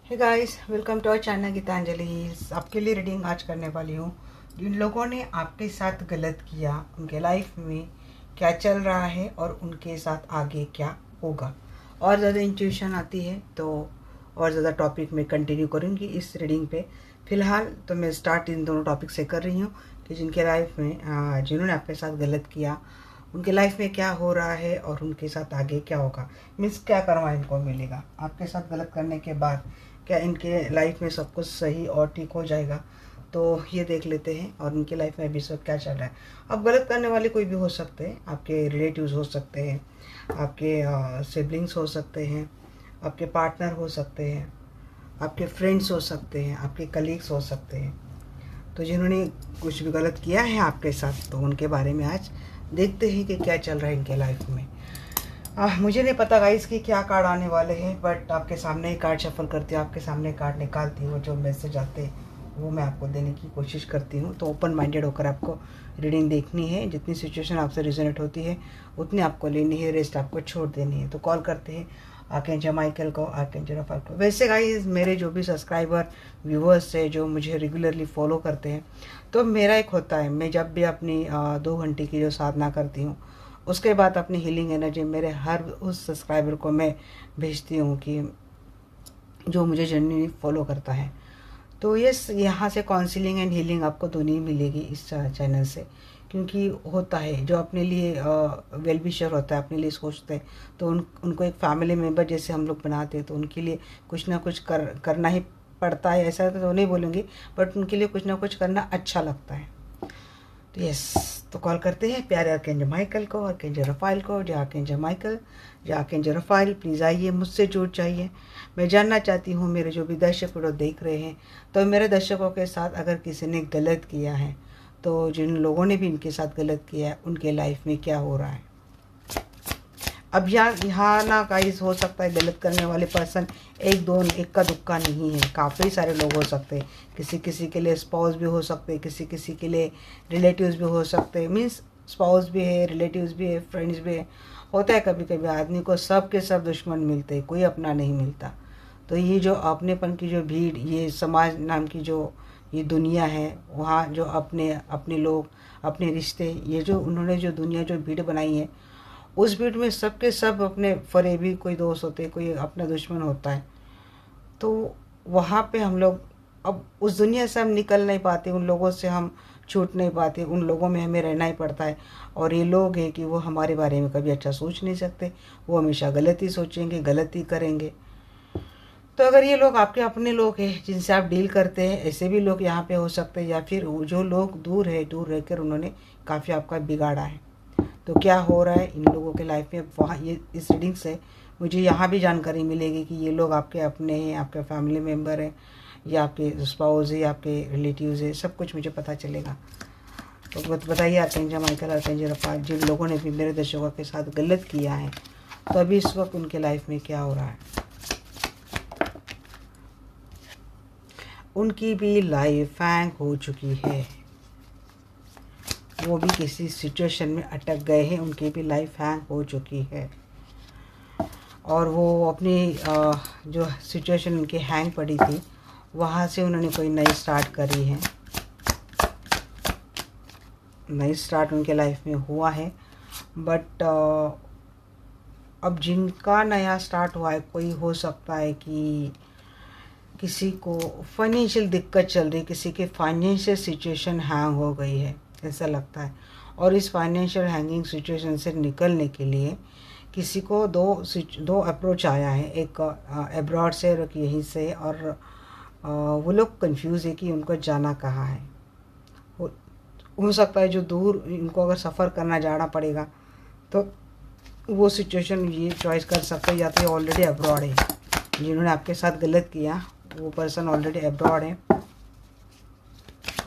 Hey guys, welcome to our channel Geetanjali. आपके लिए reading आज करने वाली हूँ। जिन लोगों ने आपके साथ गलत किया, उनके लाइफ में क्या चल रहा है और उनके साथ आगे क्या होगा। और ज़्यादा इंट्यूशन आती है तो और ज़्यादा टॉपिक में कंटिन्यू करूँगी इस रीडिंग पे। फ़िलहाल तो मैं स्टार्ट इन दोनों टॉपिक से कर रही हूँ कि जिनके लाइफ में जिन्होंने आपके साथ गलत किया, उनके लाइफ में क्या हो रहा है और उनके साथ आगे क्या होगा। मीन्स क्या करवा इनको मिलेगा आपके साथ गलत करने के बाद, क्या इनके लाइफ में सब कुछ सही और ठीक हो जाएगा। तो ये देख लेते हैं। और उनकी लाइफ में अभी सब क्या चल रहा है। अब गलत करने वाले कोई भी हो सकते हैं, आपके रिलेटिव्स हो सकते हैं, आपके सिबलिंग्स हो सकते हैं, आपके पार्टनर हो सकते हैं, आपके फ्रेंड्स हो सकते हैं, आपके कलीग्स हो सकते हैं। तो जिन्होंने कुछ भी गलत किया है आपके साथ, तो उनके बारे में आज देखते हैं कि क्या चल रहा है इनके लाइफ में। मुझे नहीं पता गाइस कि क्या कार्ड आने वाले हैं, बट आपके सामने ही कार्ड शफल करती हूँ, आपके सामने कार्ड निकालती हूँ, जो मैसेज आते हैं वो मैं आपको देने की कोशिश करती हूँ। तो ओपन माइंडेड होकर आपको रीडिंग देखनी है। जितनी सिचुएशन आपसे रिजोनेट होती है उतनी आपको लेनी है, रेस्ट आपको छोड़ देनी है। तो कॉल करते हैं आर्कएंजल माइकल को, आर्कएंजल रफाएल को। वैसे गाइस, मेरे जो भी सब्सक्राइबर व्यूवर्स है जो मुझे रेगुलरली फॉलो करते हैं, तो मेरा एक होता है, मैं जब भी अपनी 2 घंटे की जो साधना करती हूँ उसके बाद अपनी हीलिंग एनर्जी मेरे हर उस सब्सक्राइबर को मैं भेजती हूँ कि जो मुझे जर्नी फॉलो करता है। तो यस, यहाँ से काउंसलिंग एंड हीलिंग आपको दोनों ही मिलेगी इस चैनल से। क्योंकि होता है जो अपने लिए वेल विशर होता है, अपने लिए सोचते हैं, तो उनको एक फैमिली मेम्बर जैसे हम लोग बनाते हैं, तो उनके लिए कुछ ना कुछ करना ही पड़ता है। ऐसा तो नहीं बोलूँगी, बट उनके लिए कुछ ना कुछ करना अच्छा लगता है। तो यस, तो कॉल करते हैं प्यारे आर्कएंजल माइकल को, आर्कएंजल रफाएल को। जो आर्कएंजल माइकल, जो आर्कएंजल रफाएल, प्लीज़ आइए, मुझसे जुड़ जाइए। मैं जानना चाहती हूँ मेरे जो भी दर्शक वीडियो देख रहे हैं, तो मेरे दर्शकों के साथ अगर किसी ने गलत किया है, तो जिन लोगों ने भी इनके साथ गलत किया है उनके लाइफ में क्या हो रहा है। अब यहाँ ना गाइस, हो सकता है गलत करने वाले पर्सन एक दो, एक का दुक्का नहीं है, काफ़ी सारे लोग हो सकते हैं। किसी किसी के लिए स्पाउस भी हो सकते हैं, किसी किसी के लिए रिलेटिव्स भी हो सकते हैं। मीन्स स्पाउस भी है, रिलेटिव्स भी है, फ्रेंड्स भी है। होता है कभी कभी आदमी को सब के सब दुश्मन मिलते हैं, कोई अपना नहीं मिलता। तो ये जो अपनेपन की जो भीड़, ये समाज नाम की जो ये दुनिया है, वहाँ जो अपने अपने लोग, अपने रिश्ते, ये जो उन्होंने जो दुनिया जो भीड़ बनाई है, उस भीड़ में सब के सब अपने फरेबी, कोई दोस्त होते हैं, कोई अपना दुश्मन होता है। तो वहाँ पे हम लोग अब उस दुनिया से हम निकल नहीं पाते, उन लोगों से हम छूट नहीं पाते, उन लोगों में हमें रहना ही पड़ता है। और ये लोग हैं कि वो हमारे बारे में कभी अच्छा सोच नहीं सकते, वो हमेशा गलत ही सोचेंगे, गलत ही करेंगे। तो अगर ये लोग आपके अपने लोग हैं जिनसे आप डील करते हैं, ऐसे भी लोग यहाँ पे हो सकते हैं, या फिर जो लोग दूर है, दूर रहकर उन्होंने काफ़ी आपका बिगाड़ा है। तो क्या हो रहा है इन लोगों के लाइफ में, वहाँ ये इस रीडिंग से मुझे यहाँ भी जानकारी मिलेगी कि ये लोग आपके अपने हैं, आपके फैमिली मेम्बर हैं, या आपके स्पाउस है, या आपके रिलेटिव्स है, सब कुछ मुझे पता चलेगा। तो बताइए आर्कएंजल माइकल, आर्कएंजल रफाएल, जिन लोगों ने भी मेरे दर्शकों के साथ गलत किया है, तो अभी इस वक्त उनके लाइफ में क्या हो रहा है। उनकी भी लाइफ हैंग हो चुकी है, वो भी किसी सिचुएशन में अटक गए हैं, उनकी भी लाइफ हैंग हो चुकी है। और वो अपनी जो सिचुएशन उनकी हैंग पड़ी थी, वहाँ से उन्होंने कोई नई स्टार्ट करी है, नई स्टार्ट उनके लाइफ में हुआ है। बट अब जिनका नया स्टार्ट हुआ है, कोई हो सकता है कि किसी को फाइनेंशियल दिक्कत चल रही, किसी के फाइनेंशियल सिचुएशन हैंग हो गई है, ऐसा लगता है। और इस फाइनेंशियल हैंगिंग सिचुएशन से निकलने के लिए किसी को दो अप्रोच आया है, एक अब्रॉड से और एक यहीं से। और वो लोग कंफ्यूज है कि उनको जाना कहाँ है। हो सकता है जो दूर इनको अगर सफ़र करना जाना पड़ेगा, तो वो सिचुएशन ये चॉइस कर सकते हैं, या तो ऑलरेडी अब्रॉड है, जिन्होंने आपके साथ गलत किया वो पर्सन ऑलरेडी अब्रॉड है,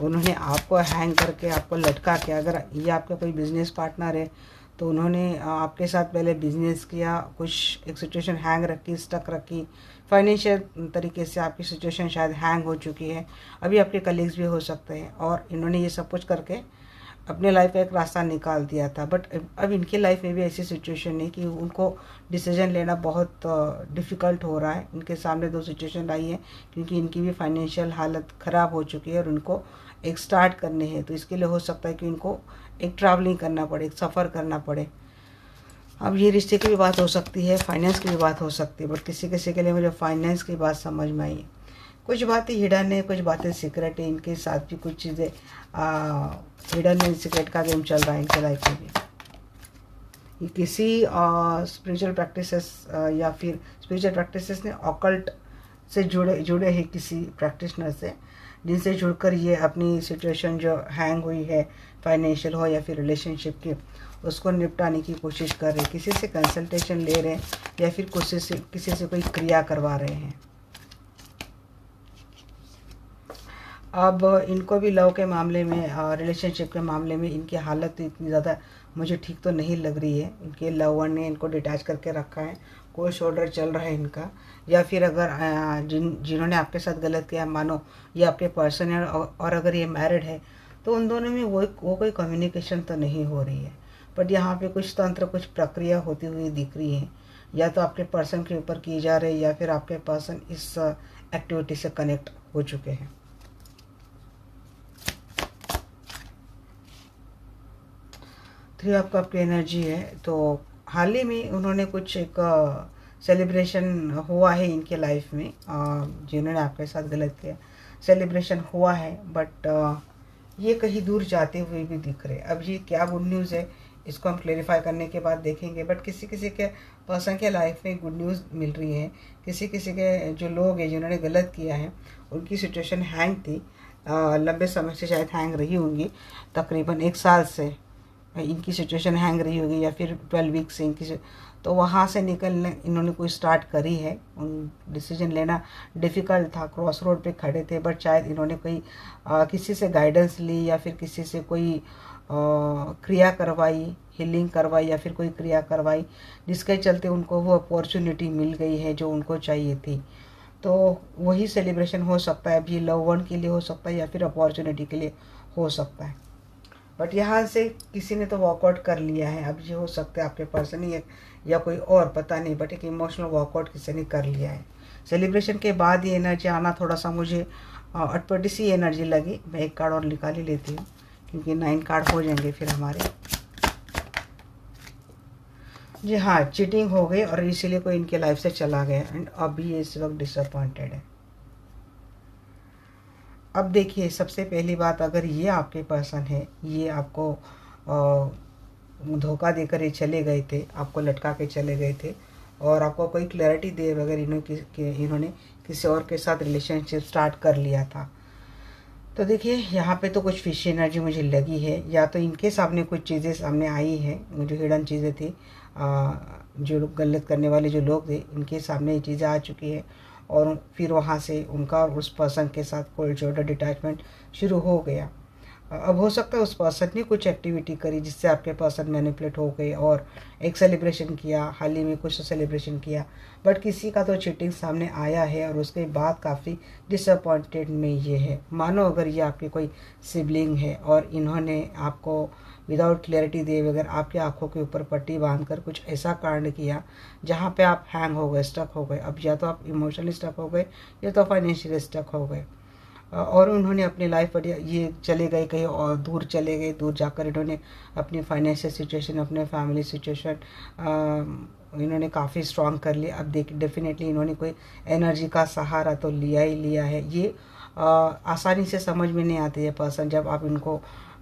उन्होंने आपको हैंग करके, आपको लटका के, अगर ये आपका कोई बिजनेस पार्टनर है तो उन्होंने आपके साथ पहले बिजनेस किया, कुछ एक सिचुएशन हैंग रखी, स्टक रखी, फाइनेंशियल तरीके से आपकी सिचुएशन शायद हैंग हो चुकी है। अभी आपके कलीग्स भी हो सकते हैं, और इन्होंने ये सब कुछ करके अपने लाइफ का एक रास्ता निकाल दिया था, बट अब इनकी लाइफ में भी ऐसी सिचुएशन है कि उनको डिसीजन लेना बहुत डिफ़िकल्ट हो रहा है। इनके सामने दो सिचुएशन आई है, क्योंकि इनकी भी फाइनेंशियल हालत ख़राब हो चुकी है और उनको एक स्टार्ट करने हैं। तो इसके लिए हो सकता है कि इनको एक ट्रैवलिंग करना पड़े, एक सफ़र करना पड़े। अब ये रिश्ते की भी बात हो सकती है, फाइनेंस की भी बात हो सकती है, बट किसी किसी के लिए मुझे फाइनेंस की बात समझ में आई। कुछ बातें हिडन है, कुछ बातें सीक्रेट है। इनके साथ भी कुछ चीज़ें हिडन एंड सीक्रेट का गेम चल रहा है इनके लाइफ में भी। ये किसी स्पिरिचुअल प्रैक्टिसेस या फिर स्पिरिचुअल प्रैक्टिसेस ने ऑकल्ट से जुड़े हैं किसी प्रैक्टिशनर से, जिनसे जुड़कर ये अपनी सिचुएशन जो हैंग हुई है, फाइनेंशियल हो या फिर रिलेशनशिप की, उसको निपटाने की कोशिश कर रहे हैं। किसी से कंसल्टेशन ले रहे हैं या फिर किसी से कोई क्रिया करवा रहे हैं। अब इनको भी लव के मामले में, रिलेशनशिप के मामले में इनकी हालत इतनी ज़्यादा मुझे ठीक तो नहीं लग रही है। इनके लवर ने इनको डिटैच करके रखा है, कोई शोल्डर चल रहा है इनका। या फिर अगर जिन्होंने आपके साथ गलत किया, मानो ये आपके पर्सन है और अगर ये मैरिड है, तो उन दोनों में वो कोई कम्युनिकेशन तो नहीं हो रही है। बट यहाँ पे कुछ तंत्र, कुछ प्रक्रिया होती हुई दिख रही है। या तो आपके पर्सन के ऊपर की जा रही है या फिर आपके पर्सन इस एक्टिविटी से कनेक्ट हो चुके हैं। 3 ऑफ कप की एनर्जी है। तो हाल ही में उन्होंने कुछ एक सेलिब्रेशन हुआ है इनके लाइफ में, जिन्होंने आपके साथ गलत किया, सेलिब्रेशन हुआ है। बट ये कहीं दूर जाते हुए भी दिख रहे। अब ये क्या गुड न्यूज़ है, इसको हम क्लेरिफाई करने के बाद देखेंगे। बट किसी किसी के पर्सन के लाइफ में गुड न्यूज़ मिल रही है। किसी किसी के जो लोग हैं जिन्होंने गलत किया है, उनकी सिचुएशन हैंग थी, लंबे समय से शायद हैंग रही होंगी, तकरीबन 1 साल से इनकी सिचुएशन हैंग रही होगी, या फिर 12 वीक से इनकी। तो वहाँ से निकलने इन्होंने कोई स्टार्ट करी है। उन डिसीजन लेना डिफ़िकल्ट था, क्रॉस रोड पे खड़े थे, बट शायद इन्होंने कोई किसी से गाइडेंस ली या फिर किसी से कोई क्रिया करवाई, हीलिंग करवाई या फिर कोई क्रिया करवाई, जिसके चलते उनको वो अपॉर्चुनिटी मिल गई है जो उनको चाहिए थी। तो वही सेलिब्रेशन हो सकता है। अब ये लव वन के लिए हो सकता है या फिर अपॉर्चुनिटी के लिए हो सकता है। बट यहाँ से किसी ने तो वॉकआउट कर लिया है। अब ये हो सकता है आपके पर्सन ही या कोई और, पता नहीं, बट एक इमोशनल वॉकआउट किसी ने कर लिया है। सेलिब्रेशन के बाद ये एनर्जी आना थोड़ा सा मुझे अटपटी सी एनर्जी लगी। मैं एक कार्ड और निकाल ही लेती हूँ, क्योंकि 9 कार्ड हो जाएंगे फिर हमारे। जी हाँ, चीटिंग हो गई और इसीलिए कोई इनके लाइफ से चला गया एंड अभी ये इस वक्त डिसअपॉइंटेड है। अब देखिए, सबसे पहली बात, अगर ये आपके पर्सन है, ये आपको धोखा देकर ये चले गए थे, आपको लटका के चले गए थे और आपको कोई क्लैरिटी दे बगैर इन्होंने किसी और के साथ रिलेशनशिप स्टार्ट कर लिया था। तो देखिए, यहाँ पे तो कुछ फिशी एनर्जी मुझे लगी है। या तो इनके सामने कुछ चीज़ें सामने आई हैं, जो हिडन चीज़ें थी, जो गलत करने वाले जो लोग थे, इनके सामने ये चीज़ें आ चुकी है और फिर वहाँ से उनका और उस पर्सन के साथ कोल्ड शोल्डर डिटैचमेंट शुरू हो गया। अब हो सकता है उस पर्सन ने कुछ एक्टिविटी करी जिससे आपके पर्सन मैनिपुलेट हो गए और एक सेलिब्रेशन किया, हाल ही में कुछ सेलिब्रेशन किया, बट किसी का तो चीटिंग सामने आया है और उसके बाद काफ़ी डिसअपॉइंटेड में ये है। मानो अगर ये आपके कोई सिबलिंग है और इन्होंने आपको विदाउट क्लैरिटी दिए बगैर आपकी आंखों के ऊपर पट्टी बांधकर कुछ ऐसा कांड किया जहाँ पे आप हैंग हो गए, स्टक हो गए। अब या तो आप इमोशनली स्टक हो गए या तो फाइनेंशियली स्टक हो गए। और उन्होंने अपनी लाइफ पर ये चले गए कहीं और, दूर चले गए। दूर जाकर इन्होंने अपनी फाइनेंशियल सिचुएशन, अपने फैमिली सिचुएशन इन्होंने काफ़ी स्ट्रॉन्ग कर लिया। अब देख, डेफिनेटली इन्होंने कोई एनर्जी का सहारा तो लिया ही लिया है। ये आसानी से समझ में नहीं आती है पर्सन। जब आप इनको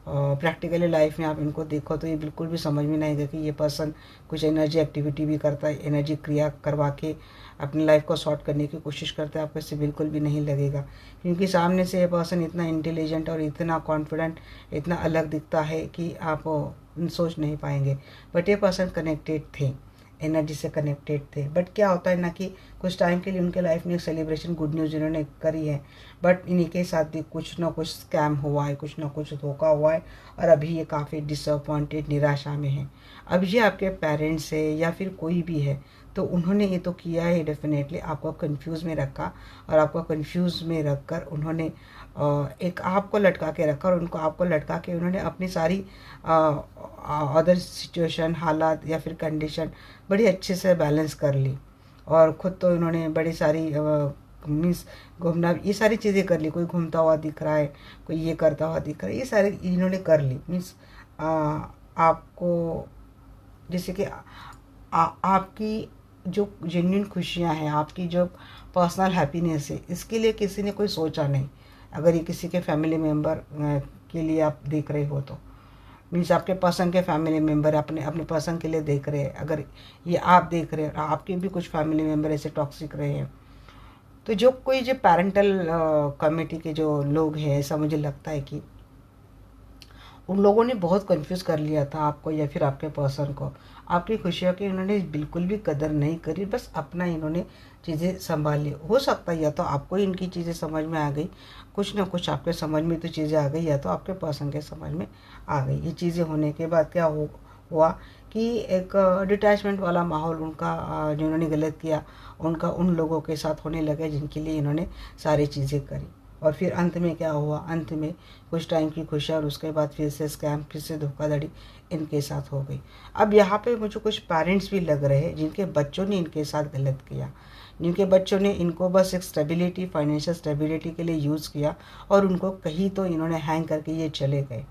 प्रैक्टिकली लाइफ में आप इनको देखो तो ये बिल्कुल भी समझ में नहीं आएगा कि ये पर्सन कुछ एनर्जी एक्टिविटी भी करता है, एनर्जी क्रिया करवा के अपनी लाइफ को सॉर्ट करने की कोशिश करता है। आपको इससे बिल्कुल भी नहीं लगेगा, क्योंकि सामने से ये पर्सन इतना इंटेलिजेंट और इतना कॉन्फिडेंट, इतना अलग दिखता है कि आप सोच नहीं पाएंगे। बट ये पर्सन कनेक्टेड थे, एनर्जी से कनेक्टेड थे। बट क्या होता है ना कि कुछ टाइम के लिए उनके लाइफ में एक सेलिब्रेशन गुड न्यूज़ इन्होंने करी है, बट इन्हीं के साथ भी कुछ ना कुछ स्कैम हुआ है, कुछ ना कुछ धोखा हुआ है और अभी ये काफ़ी डिसअपॉइंटेड, निराशा में है। अब ये आपके पेरेंट्स है या फिर कोई भी है, तो उन्होंने ये तो किया है डेफिनेटली, आपको कंफ्यूज में रखा, और आपको कंफ्यूज में रखकर उन्होंने एक आपको लटका के रखा, और उनको आपको लटका के उन्होंने अपनी सारी अदर सिचुएशन, हालात या फिर कंडीशन बड़ी अच्छे से बैलेंस कर ली। और ख़ुद तो इन्होंने बड़ी सारी मीन्स घूमना, ये सारी चीज़ें कर ली। कोई घूमता हुआ दिख रहा है, कोई ये करता हुआ दिख रहा है, ये सारे इन्होंने कर ली। मीन्स आपको जैसे कि आपकी जो जेन्युइन खुशियाँ हैं, आपकी जो पर्सनल हैप्पीनेस है, इसके लिए किसी ने कोई सोचा नहीं। अगर ये किसी के फैमिली मेम्बर के लिए आप देख रहे हो तो मीन्स आपके पसंद के फैमिली मेम्बर अपने अपने पसंद के लिए देख रहे हैं। अगर ये आप देख रहे हैं, आपके भी कुछ फैमिली मेम्बर ऐसे टॉक्सिक रहे हैं, तो जो कोई जो पेरेंटल कमेटी के जो लोग हैं, ऐसा मुझे लगता है कि उन लोगों ने बहुत कंफ्यूज कर लिया था आपको या फिर आपके पर्सन को। आपकी खुशियों की इन्होंने बिल्कुल भी कदर नहीं करी, बस अपना इन्होंने चीज़ें संभाली। हो सकता है या तो आपको इनकी चीज़ें समझ में आ गई, कुछ ना कुछ आपके समझ में तो चीज़ें आ गई, या तो आपके पर्सन के समझ में आ गई। ये चीज़ें होने के बाद क्या हुआ कि एक डिटैचमेंट वाला माहौल उनका, जिन्होंने गलत किया उनका उन लोगों के साथ होने लगा जिनके लिए इन्होंने सारी चीज़ें करी। और फिर अंत में क्या हुआ, अंत में कुछ टाइम की खुशी और उसके बाद फिर से स्कैम, फिर से धोखाधड़ी इनके साथ हो गई। अब यहाँ पे मुझे कुछ पेरेंट्स भी लग रहे हैं जिनके बच्चों ने इनके साथ गलत किया, जिनके बच्चों ने इनको बस एक स्टेबिलिटी, फाइनेंशियल स्टेबिलिटी के लिए यूज़ किया, और उनको कहीं तो इन्होंने हैंग करके ये चले गए,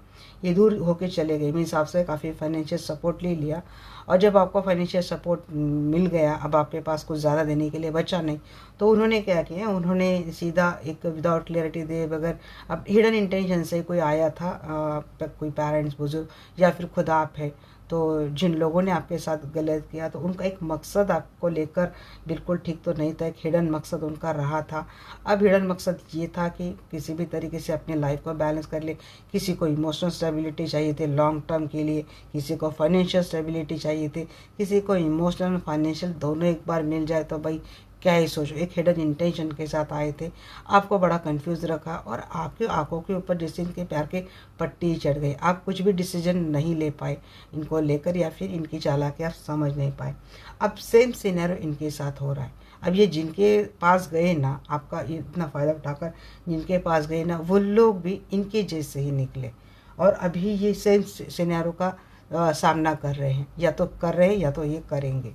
ये दूर होके चले गए। मीन्स आपसे काफ़ी फाइनेंशियल सपोर्ट ले लिया, और जब आपको फाइनेंशियल सपोर्ट मिल गया, अब आपके पास कुछ ज़्यादा देने के लिए बचा नहीं, तो उन्होंने क्या किया, उन्होंने सीधा एक विदाउट क्लियरिटी दे बगैर, अब हिडन इंटेंशन से कोई आया था, कोई पेरेंट्स, बुजुर्ग या फिर खुद आप है, तो जिन लोगों ने आपके साथ गलत किया, तो उनका एक मकसद आपको लेकर बिल्कुल ठीक तो नहीं था, एक हिडन मकसद उनका रहा था। अब हिडन मकसद ये था कि किसी भी तरीके से अपनी लाइफ को बैलेंस कर ले। किसी को इमोशनल स्टेबिलिटी चाहिए थे लॉन्ग टर्म के लिए, किसी को फाइनेंशियल स्टेबिलिटी चाहिए थे, किसी को इमोशनल फाइनेंशियल दोनों एक बार मिल जाए तो भाई क्या ही सोचो। एक हिडन इंटेंशन के साथ आए थे, आपको बड़ा कंफ्यूज रखा, और आपकी आंखों के ऊपर जैसे इनके प्यार के पट्टी चढ़ गई। आप कुछ भी डिसीजन नहीं ले पाए इनको लेकर, या फिर इनकी चालाकी आप समझ नहीं पाए। अब सेम सिनेरियो इनके साथ हो रहा है। अब ये जिनके पास गए ना, आपका इतना फ़ायदा उठाकर जिनके पास गए ना, वो लोग भी इनके जैसे ही निकले, और अभी ये सेम सिनेरियो का सामना कर रहे हैं, या तो कर रहे हैं या तो ये करेंगे।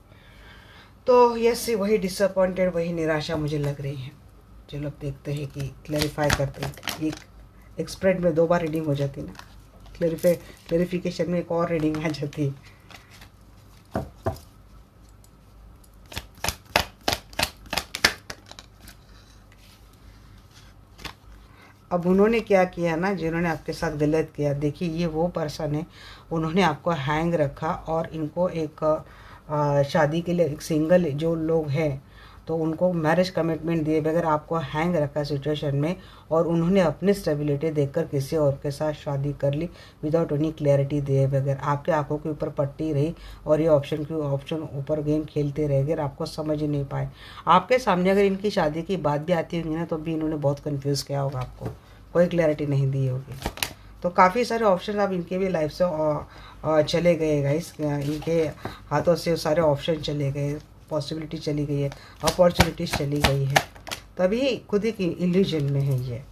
तो यस, वही डिसअपॉइंटेड, वही निराशा मुझे लग रही है। चलो अब देखते हैं कि क्लैरिफाई करते हैं। एक स्प्रेड में 2 बार रीडिंग हो जाती ना, क्लैरिफिकेशन में एक और रीडिंग आ जाती है। अब उन्होंने क्या किया ना, जिन्होंने आपके साथ गलत किया, देखिए ये वो पर्सन है, उन्होंने आपको हैंग रखा, और इनको एक शादी के लिए एक सिंगल जो लोग हैं तो उनको मैरिज कमिटमेंट दिए बगैर आपको हैंग रखा सिचुएशन में, और उन्होंने अपनी स्टेबिलिटी देखकर किसी और के साथ शादी कर ली विदाउट एनी क्लैरिटी दिए बगैर। आपके आंखों के ऊपर पट्टी रही, और ये ऑप्शन ऊपर गेम खेलते रह गए, आपको समझ ही नहीं पाए। आपके सामने अगर इनकी शादी की बात भी आती होगी ना, तो भी इन्होंने बहुत कन्फ्यूज़ किया होगा, आपको कोई क्लैरिटी नहीं दी होगी। तो काफ़ी सारे ऑप्शन अब इनके भी लाइफ से चले गए गाइस, इनके हाथों से सारे ऑप्शन चले गए, पॉसिबिलिटी चली गई है, अपॉर्चुनिटीज चली गई है, तभी खुद एक इल्यूजन में है ये।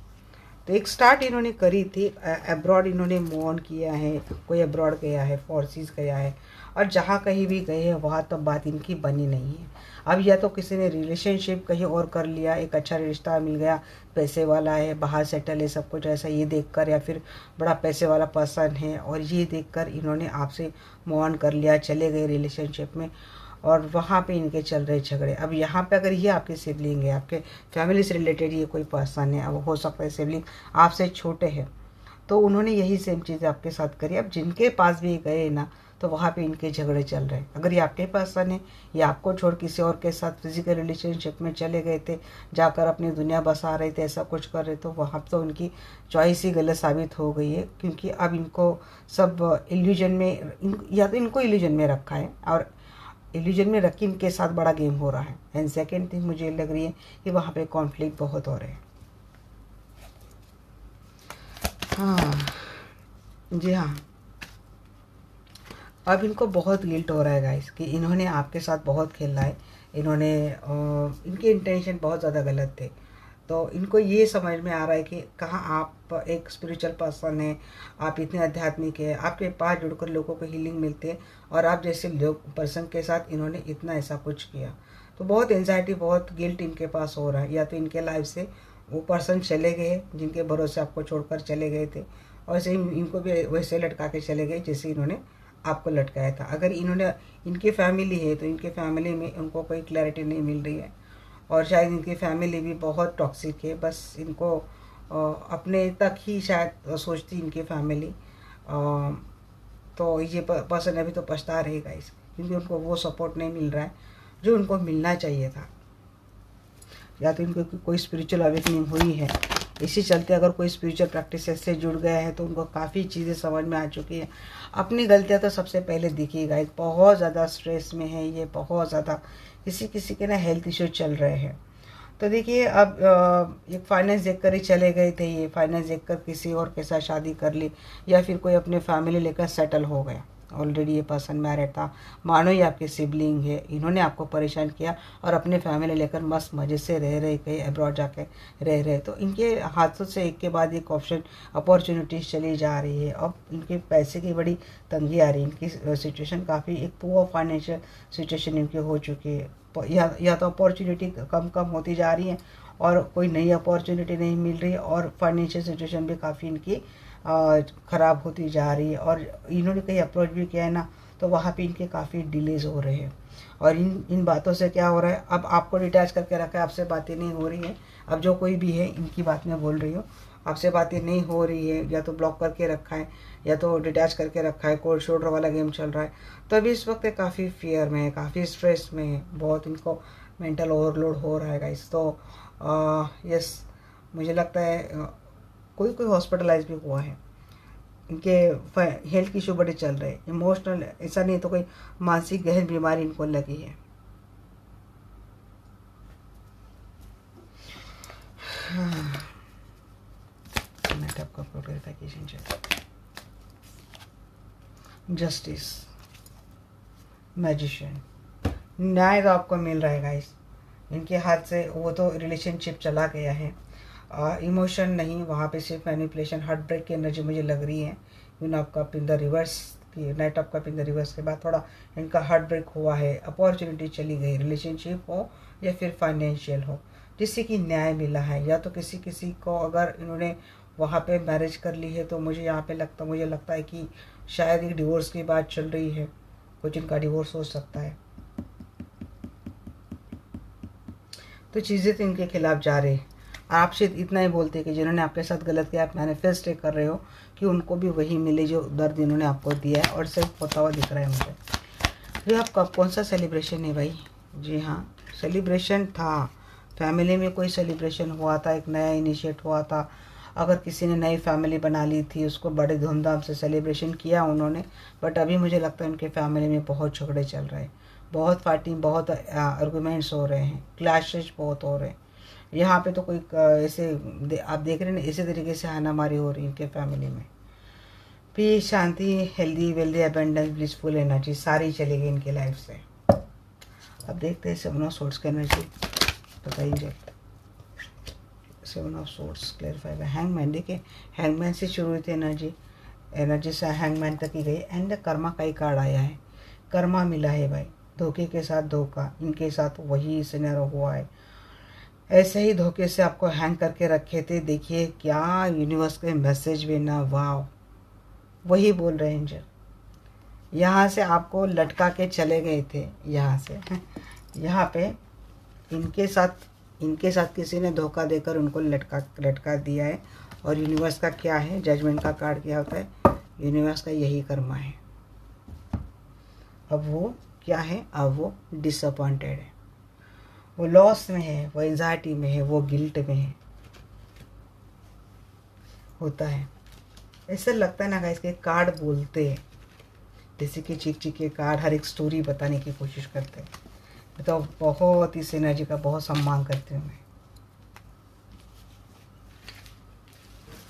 तो एक स्टार्ट इन्होंने करी थी, अब्रॉड इन्होंने मूव ऑन किया है, कोई अब्रॉड गया है, फोर्सेस गया है, और जहाँ कहीं भी गए हैं वहाँ तो बात इनकी बनी नहीं है। अब या तो किसी ने रिलेशनशिप कहीं और कर लिया, एक अच्छा रिश्ता मिल गया, पैसे वाला है, बाहर सेटल है, सब कुछ ऐसा ये देखकर, या फिर बड़ा पैसे वाला पर्सन है, और ये देखकर इन्होंने आपसे मूव ऑन कर लिया, चले गए रिलेशनशिप में, और वहाँ पे इनके चल रहे झगड़े। अब यहाँ पे अगर ये आपके सिबलिंग है, आपके फैमिली से रिलेटेड ये कोई पर्सन है, अब हो सकता है सिबलिंग आपसे छोटे हैं, तो उन्होंने यही सेम चीज़ आपके साथ करी। अब जिनके पास भी गए ना, तो वहाँ पे इनके झगड़े चल रहे हैं। अगर ये आपके पर्सन है, ये आपको छोड़ किसी और के साथ फिजिकल रिलेशनशिप में चले गए थे, जाकर अपनी दुनिया बसा रहे थे, ऐसा कुछ कर रहे, तो वहाँ तो उनकी चॉइस ही गलत साबित हो गई है, क्योंकि अब इनको सब इल्यूजन में, या तो इनको इल्यूजन में रखा है, और इल्यूजन में रख के इनके साथ बड़ा गेम हो रहा है। एंड सेकेंड थिंग मुझे लग रही है कि वहाँ पे कॉन्फ्लिक्ट बहुत हो रहे हैं। हाँ जी हाँ, अब इनको बहुत गिल्ट हो रहा है गाइस कि इन्होंने आपके साथ बहुत खेला है, इन्होंने इनके इंटेंशन बहुत ज़्यादा गलत थे। तो इनको ये समझ में आ रहा है कि कहाँ आप एक स्पिरिचुअल पर्सन हैं, आप इतने आध्यात्मिक है, आपके पास जुड़कर लोगों को हीलिंग मिलती है, और आप जैसे लोग पर्सन के साथ इन्होंने इतना ऐसा कुछ किया। तो बहुत एंजाइटी, बहुत गिल्ट इनके पास हो रहा है। या तो इनके लाइफ से वो पर्सन चले गए जिनके भरोसे आपको छोड़कर चले गए थे, और वैसे इनको भी वैसे लटका के चले गए जैसे इन्होंने आपको लटकाया था। अगर इन्होंने इनकी फैमिली है तो इनके फैमिली में उनको कोई क्लैरिटी नहीं मिल रही है, और शायद इनकी फैमिली भी बहुत टॉक्सिक है। बस इनको अपने तक ही शायद सोचती इनकी फैमिली। तो ये पर्सन अभी तो पछता रहेगा इस, क्योंकि उनको वो सपोर्ट नहीं मिल रहा है जो उनको मिलना चाहिए था। या तो इनको कोई स्पिरिचुअल अवेकनिंग हुई है, इसी चलते अगर कोई स्पिरिचुअल प्रैक्टिस से जुड़ गया है तो उनको काफ़ी चीज़ें समझ में आ चुकी हैं। अपनी गलतियां तो सबसे पहले दिखिएगा, बहुत ज़्यादा स्ट्रेस में है ये, बहुत ज़्यादा। किसी किसी के ना हेल्थ इश्यू चल रहे हैं। तो देखिए, अब एक फाइनेंस देखकर ही चले गए थे, ये फाइनेंस देखकर किसी और के साथ शादी कर ली, या फिर कोई अपने फैमिली लेकर सेटल हो गया। ऑलरेडी ये पर्सन मैरिड था, मानो ये आपके सिबलिंग है, इन्होंने आपको परेशान किया और अपने फैमिली लेकर मस्त मज़े से रह रहे, कहीं अब्रॉड जाके रह रहे। तो इनके हाथों से एक के बाद एक ऑप्शन अपॉर्चुनिटीज़ चली जा रही है। अब इनके पैसे की बड़ी तंगी आ रही है, इनकी सिचुएशन काफ़ी एक पुअर फाइनेंशियल सिचुएशन इनकी हो चुकी है। या तो अपॉर्चुनिटी कम कम होती जा रही है, और कोई नई अपॉर्चुनिटी नहीं मिल रही, और फाइनेंशियल सिचुएशन भी काफ़ी इनकी ख़राब होती जा रही है। और इन्होंने कहीं अप्रोच भी किया है ना, तो वहाँ पे इनके काफ़ी डिलेज हो रहे हैं। और इन बातों से क्या हो रहा है, अब आपको डिटैच करके रखा है, आपसे बातें नहीं हो रही हैं। अब जो कोई भी है, इनकी बात मैं बोल रही हूँ, आपसे बातें नहीं हो रही है, या तो ब्लॉक करके रखा है, या तो डिटैच करके रखा है, कोल्ड शोल्डर वाला गेम चल रहा है। तो अभी इस वक्त काफ़ी फियर में है, काफ़ी स्ट्रेस में है, बहुत इनको मेंटल ओवरलोड हो रहा है गाइस। तो यस, मुझे लगता है कोई कोई हॉस्पिटलाइज भी हुआ है, इनके हेल्थ इशू बड़े चल रहे हैं, इमोशनल, ऐसा नहीं तो कोई मानसिक गहन बीमारी इनको लगी है। जस्टिस, मैजिशियन, न्याय तो आपको मिल रहा है गाइस। इनके हाथ से वो तो रिलेशनशिप चला गया है, इमोशन नहीं, वहाँ पे सिर्फ मैनिपुलेशन, हार्ट ब्रेक की एनर्जी मुझे लग रही है। Knight of cups in the reverse की, knight of cups in the reverse के बाद थोड़ा इनका हार्ट ब्रेक हुआ है, अपॉर्चुनिटी चली गई, रिलेशनशिप हो या फिर फाइनेंशियल हो, जिससे कि न्याय मिला है। या तो किसी किसी को अगर इन्होंने वहाँ पे मैरिज कर ली है, तो मुझे लगता है कि शायद एक डिवोर्स की बात चल रही है, कुछ इनका डिवोर्स हो सकता है। तो चीज़ें तो इनके खिलाफ जा रही है। आपसे इतना ही बोलते हैं कि जिन्होंने आपके साथ गलत किया, आप मैनिफेस्ट कर रहे हो कि उनको भी वही मिले जो दर्द इन्होंने आपको दिया है, और सिर्फ होता हुआ दिख रहा है मुझे। फिर आपका कौन सा सेलिब्रेशन है भाई? जी हाँ, सेलिब्रेशन था, फैमिली में कोई सेलिब्रेशन हुआ था, एक नया इनिशिएट हुआ था। अगर किसी ने नई फैमिली बना ली थी, उसको बड़े धूमधाम से सेलिब्रेशन किया उन्होंने। बट अभी मुझे लगता है उनके फैमिली में बहुत झगड़े चल रहे हैं, बहुत फाइटिंग, बहुत आर्गूमेंट्स हो रहे हैं, क्लैशेज बहुत हो रहे हैं। यहाँ पे तो कोई ऐसे आप देख रहे हैं ना, इसी तरीके से हानामारी हो रही है इनके फैमिली में। पीस, शांति, healthy wealthy, abundance, blissful energy सारी चली गई इनकी लाइफ से। अब देखते हैं सेवन ऑफ सोर्ट्स की एनर्जी बताइए। Seven of swords clarify by hangman. देखिए, हैंगमैन से शुरू हुई थी एनर्जी से हैंगमैन तक ही गई, एंड कर्मा का ही कार्ड आया है। कर्मा मिला है भाई, धोखे के साथ धोखा, इनके साथ वही सिनेरियो हुआ है। ऐसे ही धोखे से आपको हैंग करके रखे थे। देखिए क्या यूनिवर्स के मैसेज भी ना, वाह, वही बोल रहे हैं एंजल। यहाँ से आपको लटका के चले गए थे, यहाँ से यहाँ पे इनके साथ किसी ने धोखा देकर उनको लटका दिया है। और यूनिवर्स का क्या है, जजमेंट का कार्ड क्या होता है, यूनिवर्स का यही कर्मा है। अब वो क्या है, अब वो डिसअपॉइंटेड है, वो लॉस में है, वो एंजाइटी में है, वो गिल्ट में है। होता है ऐसा लगता है ना गाइस के कार्ड बोलते हैं, जैसे कि चिक चिक के कार्ड हर एक स्टोरी बताने की कोशिश करते हैं। मैं तो बहुत इस एनर्जी का बहुत सम्मान करती हूँ मैं।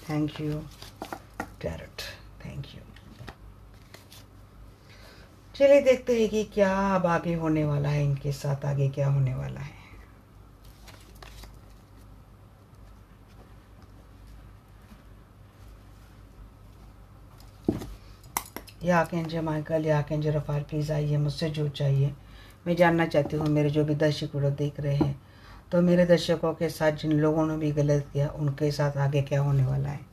Thank you tarot, thank you. चलिए देखते हैं कि क्या अब आगे होने वाला है, इनके साथ आगे क्या होने वाला है। या आर्कएंजल माइकल या आर्कएंजल रफाल प्लीज़ आइए, मुझसे जो चाहिए। मैं जानना चाहती हूँ मेरे जो भी दर्शक वीडियो देख रहे हैं, तो मेरे दर्शकों के साथ जिन लोगों ने भी गलत किया उनके साथ आगे क्या होने वाला है।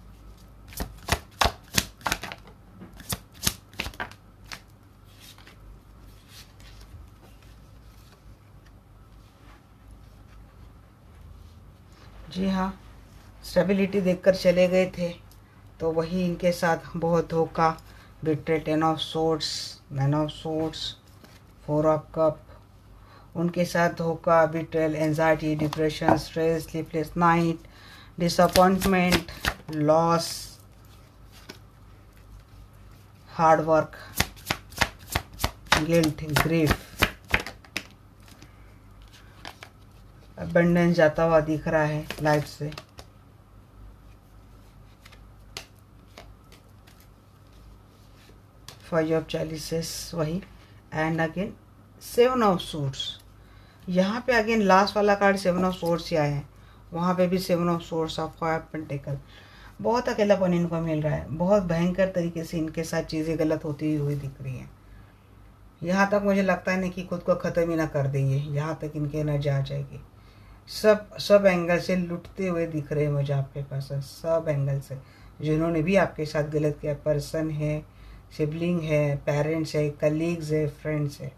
जी हाँ, स्टेबिलिटी देखकर चले गए थे, तो वही इनके साथ बहुत धोखा, betray, 10 of swords, 9 of swords, 4 of cup, उनके साथ धोखा, betrayal, anxiety, depression, stress, sleepless night, disappointment, loss, hard work, guilt, grief, abundance जाता हुआ दिख रहा है लाइफ से। फाइव ऑफ चैलिसेस वही, एंड अगेन 7 ऑफ सोर्ड्स। यहाँ पे अगेन लास्ट वाला कार्ड 7 ऑफ सोर्ड्स ही आया है, वहाँ पे भी 7 ऑफ सोर्ड्स ऑफ 5 पेंटिकल। बहुत अकेलापन इनको मिल रहा है, बहुत भयंकर तरीके से इनके साथ चीज़ें गलत होती हुई दिख रही हैं। यहाँ तक मुझे लगता है ना कि खुद को ख़त्म ही ना कर देंगे, यहाँ तक इनकी एनर्जी आ जाएगी। सब एंगल से लुटते हुए दिख रहे हैं मुझे आपके पर्सन, सब एंगल से। जिन्होंने भी आपके साथ गलत किया, पर्सन है, सिबलिंग है, पेरेंट्स है, कलीग्स है, फ्रेंड्स है,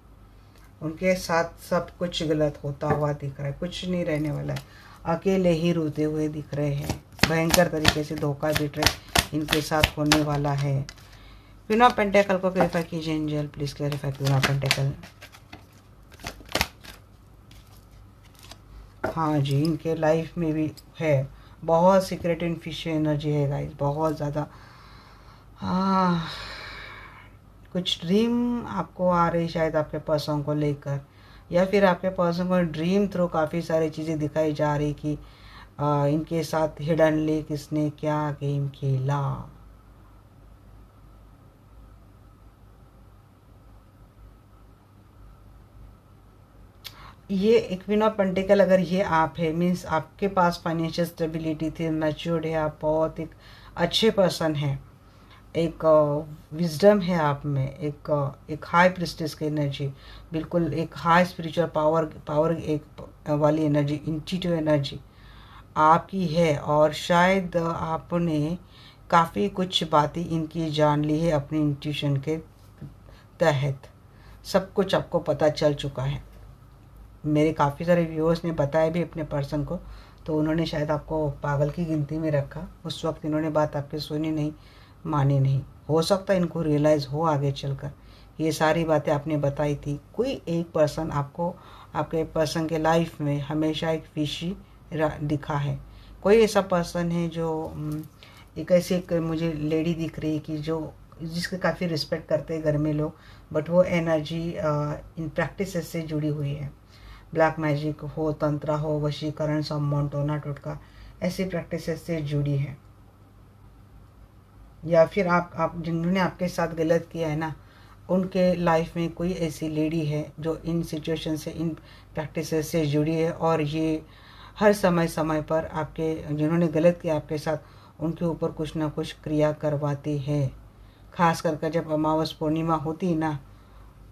उनके साथ सब कुछ गलत होता हुआ दिख रहा है। कुछ नहीं रहने वाला है, अकेले ही रोते हुए दिख रहे हैं। भयंकर तरीके से धोखा बिट्रे इनके साथ होने वाला है। क्वीन ऑफ पेंटेकल को क्लैरिफाई कीजिए angel, please clarify queen of pentacle. हाँ जी, इनके लाइफ में भी है, बहुत सीक्रेट एंड फिश एनर्जी है गाइस, बहुत ज़्यादा। हाँ, कुछ ड्रीम आपको आ रही शायद आपके पर्सन को लेकर, या फिर आपके पर्सन को ड्रीम थ्रू काफ़ी सारी चीज़ें दिखाई जा रही कि इनके साथ हिडनली किसने क्या गेम खेला। ये एक क्वीन ऑफ पेंटिकल अगर ये आप है, मीन्स आपके पास फाइनेंशियल स्टेबिलिटी थी, मैच्योर्ड है, आप बहुत एक अच्छे पर्सन हैं, एक विजडम है आप में, एक हाई प्रिस्टिस की एनर्जी, बिल्कुल एक हाई स्पिरिचुअल पावर एक वाली एनर्जी, इंट्यूटिव एनर्जी आपकी है। और शायद आपने काफ़ी कुछ बातें इनकी जान ली है अपनी इंट्यूशन के तहत, सब कुछ आपको पता चल चुका है। मेरे काफ़ी सारे व्यूअर्स ने बताया भी अपने पर्सन को, तो उन्होंने शायद आपको पागल की गिनती में रखा। उस वक्त इन्होंने बात आपकी सुनी नहीं, मानी नहीं। हो सकता है इनको रियलाइज़ हो आगे चलकर ये सारी बातें आपने बताई थी। कोई एक पर्सन आपको, आपके पर्सन के लाइफ में हमेशा एक फिशी दिखा है। कोई ऐसा पर्सन है जो एक ऐसी एक मुझे लेडी दिख रही है कि जो जिसके काफ़ी रिस्पेक्ट करते हैं घर में लोग, बट वो एनर्जी इन प्रैक्टिस से जुड़ी हुई है। ब्लैक मैजिक हो, तंत्रा हो, वशीकरण, सम्मोहन, टोना टोटका, ऐसी प्रैक्टिस से जुड़ी है। या फिर आप जिन्होंने आपके साथ गलत किया है ना, उनके लाइफ में कोई ऐसी लेडी है जो इन सिचुएशन से, इन प्रैक्टिस से जुड़ी है, और ये हर समय समय पर आपके जिन्होंने गलत किया आपके साथ उनके ऊपर कुछ ना कुछ क्रिया करवाती है। खास करके जब अमावस पूर्णिमा होती है ना,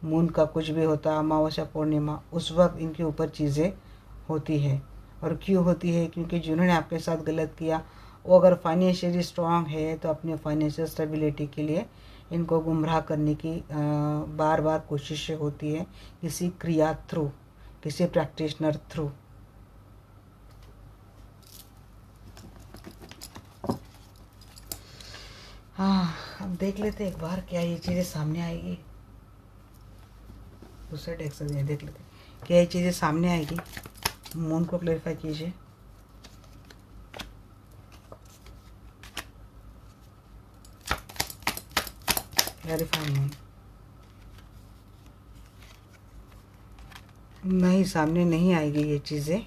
मून का कुछ भी होता, अमावस्या पूर्णिमा, उस वक्त इनके ऊपर चीज़ें होती है। और क्यों होती है? क्योंकि जिन्होंने आपके साथ गलत किया वो अगर फाइनेंशियली स्ट्रांग है तो अपनी फाइनेंशियल स्टेबिलिटी के लिए इनको गुमराह करने की बार बार कोशिशें होती है, किसी क्रिया थ्रू, किसी प्रैक्टिशनर थ्रू। हाँ, अब देख लेते एक बार क्या ये चीज़ें सामने आएगी। दूसरे डेक से देख लेते क्या ये चीज़ें सामने आएगी। मून को क्लैरिफाई कीजिए। Clarify moon. नहीं, सामने नहीं आएगी ये चीज़ें,